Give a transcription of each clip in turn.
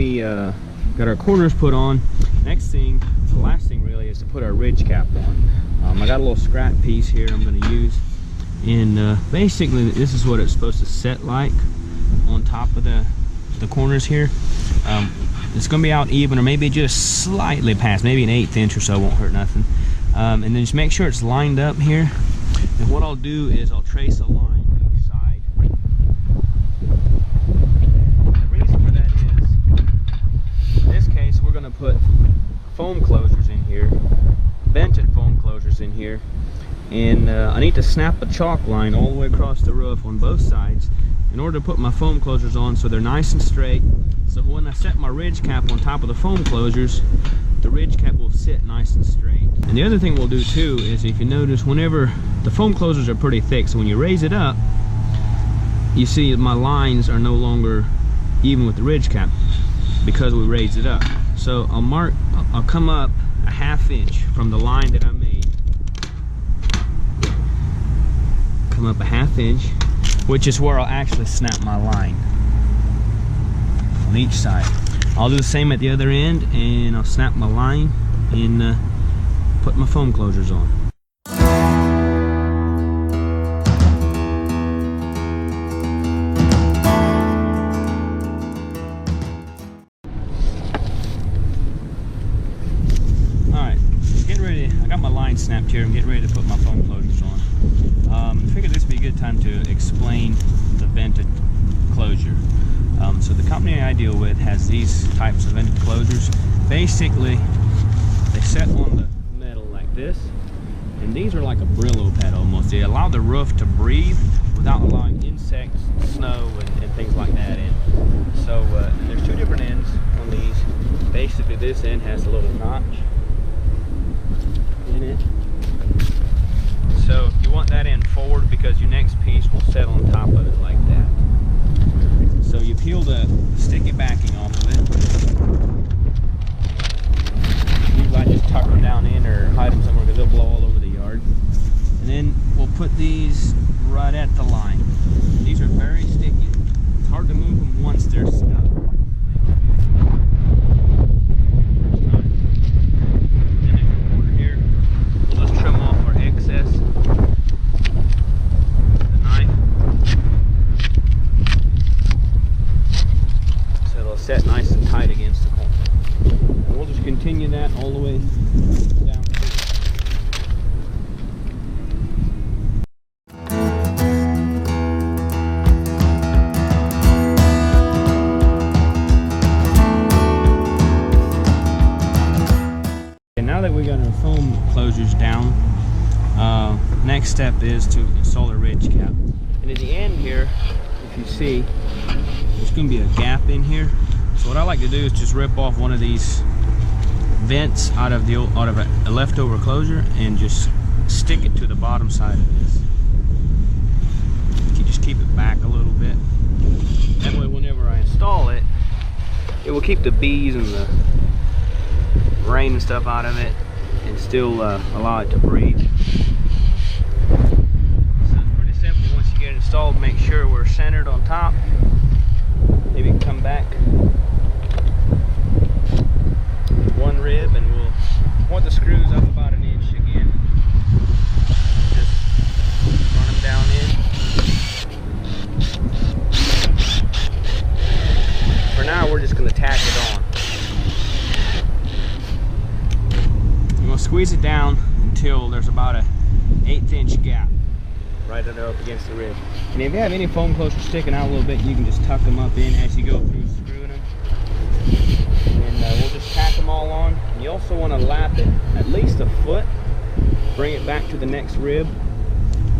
we got our corners put on, next thing, the last thing really, is to put our ridge cap on. I got a little scrap piece here I'm going to use, and basically this is what it's supposed to set like on top of the corners here. It's going to be out even, or maybe just slightly past, maybe an 1/8 inch or so, won't hurt nothing. And then just make sure it's lined up here. And what I'll do is I'll trace a line each side. The reason for that is, in this case, we're going to put foam closures in here, vented foam closures in here, and I need to snap a chalk line all the way across the roof on both sides in order to put my foam closures on so they're nice and straight. So when I set my ridge cap on top of the foam closures, the ridge cap will sit nice and straight. And the other thing we'll do too is, if you notice, whenever the foam closures are pretty thick, so when you raise it up, you see my lines are no longer even with the ridge cap because we raised it up. So I'll come up a 1/2 inch from the line that I made. Come up a 1/2 inch, which is where I'll actually snap my line on each side. I'll do the same at the other end, and I'll snap my line and put my foam closures on. Alright, getting ready. I got my line snapped here. I'm getting ready to put my foam closures on. I figured this would be a good time to explain the vented closure. So the company I deal with has these types of vented closures. Basically, they set on the metal like this, and these are like a Brillo pad almost. They allow the roof to breathe without allowing insects, snow, and things like that in. So there's two different ends on these. Basically, this end has a little notch in it. So you want that end forward because your next piece will set on top of it like that. So you peel the sticky backing off of it. Usually I just tuck them down in or hide them somewhere because they'll blow all over the yard. And then we'll put these right at the line. These are very sticky. It's hard to move them once they're stuck. And then over here, we'll just trim off our excess. Set nice and tight against the corner. And we'll just continue that all the way down through. And now that we got our foam closures down, next step is to install a ridge cap. And at the end here, if you see, there's going to be a gap in here. So what I like to do is just rip off one of these vents out of a leftover closure and just stick it to the bottom side of this. You just keep it back a little bit. That way whenever I install it, it will keep the bees and the rain and stuff out of it and still allow it to breathe. So it's pretty simple. Once you get it installed, make sure we're centered on top. Maybe come back one rib, and we'll want the screws up about 1 inch again. Just run them down in. For now, we're just going to tack it on. We're going to squeeze it down until there's about a 1/8 inch gap right there up against the rib. And if you have any foam closures sticking out a little bit, you can just tuck them up in as you go through screwing them. And we'll just tack them all on. And you also want to lap it at least a foot, bring it back to the next rib,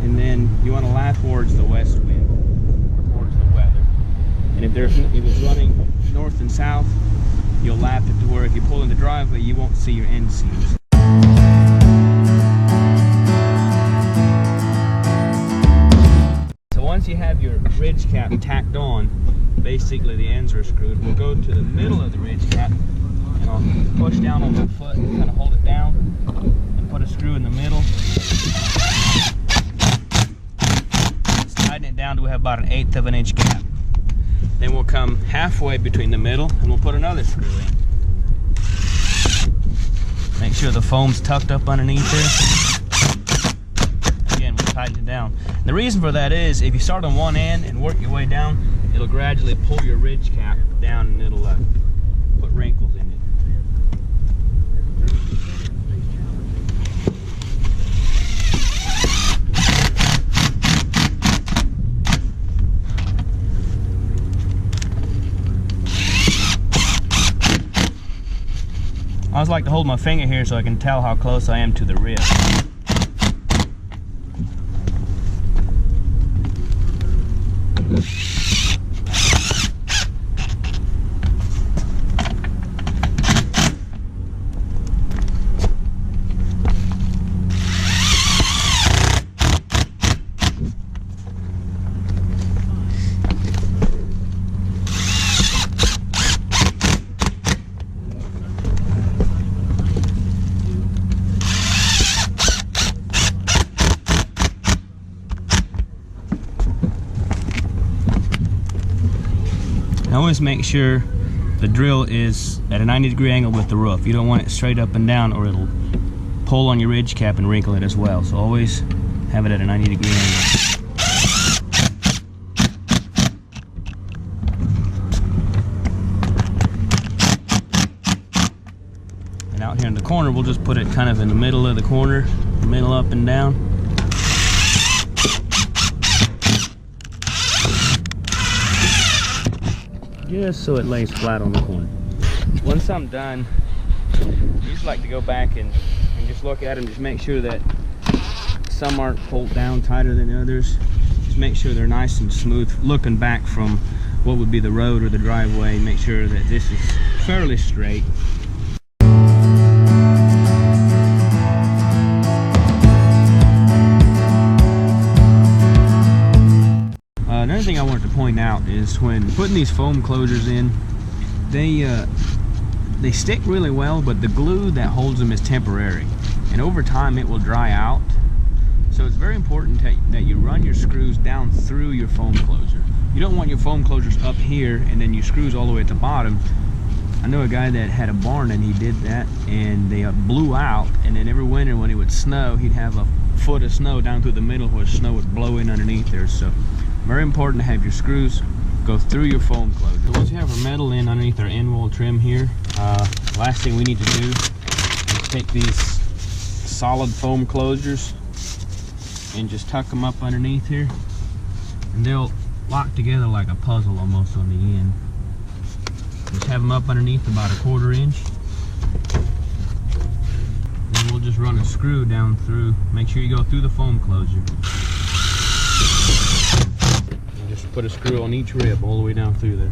and then you want to lap towards the west wind, or towards the weather. And if it's running north and south, you'll lap it to where if you pull in the driveway, you won't see your end seams. Once you have your ridge cap tacked on, basically the ends are screwed. We'll go to the middle of the ridge cap, and I'll push down on the foot and kind of hold it down and put a screw in the middle. Just tighten it down to we have about an 1/8 of an inch gap. Then we'll come halfway between the middle and we'll put another screw in. Make sure the foam's tucked up underneath there. Again, we'll tighten it down. And the reason for that is if you start on one end and work your way down, it'll gradually pull your ridge cap down and it'll put wrinkles in it. I always like to hold my finger here so I can tell how close I am to the rib. Always make sure the drill is at a 90-degree angle with the roof. You don't want it straight up and down or it'll pull on your ridge cap and wrinkle it as well. So always have it at a 90-degree angle. And out here in the corner, we'll just put it kind of in the middle of the corner, middle up and down. Just so it lays flat on the corner. Once I'm done, I just like to go back and just look at them, just make sure that some aren't pulled down tighter than others. Just make sure they're nice and smooth. Looking back from what would be the road or the driveway, make sure that this is fairly straight. Another thing I wanted to point out is when putting these foam closures in, they stick really well, but the glue that holds them is temporary, and over time it will dry out. So it's very important that you run your screws down through your foam closure. You don't want your foam closures up here and then your screws all the way at the bottom. I know a guy that had a barn and he did that, and they blew out, and then every winter when it would snow, he'd have a foot of snow down through the middle where snow would blow in underneath there. So very important to have your screws go through your foam closure. So once you have our metal in underneath our end wall trim here, last thing we need to do is take these solid foam closures and just tuck them up underneath here, and they'll lock together like a puzzle almost on the end. Just have them up underneath about a 1/4 inch. And we'll just run a screw down through. Make sure you go through the foam closure. Put a screw on each rib all the way down through there.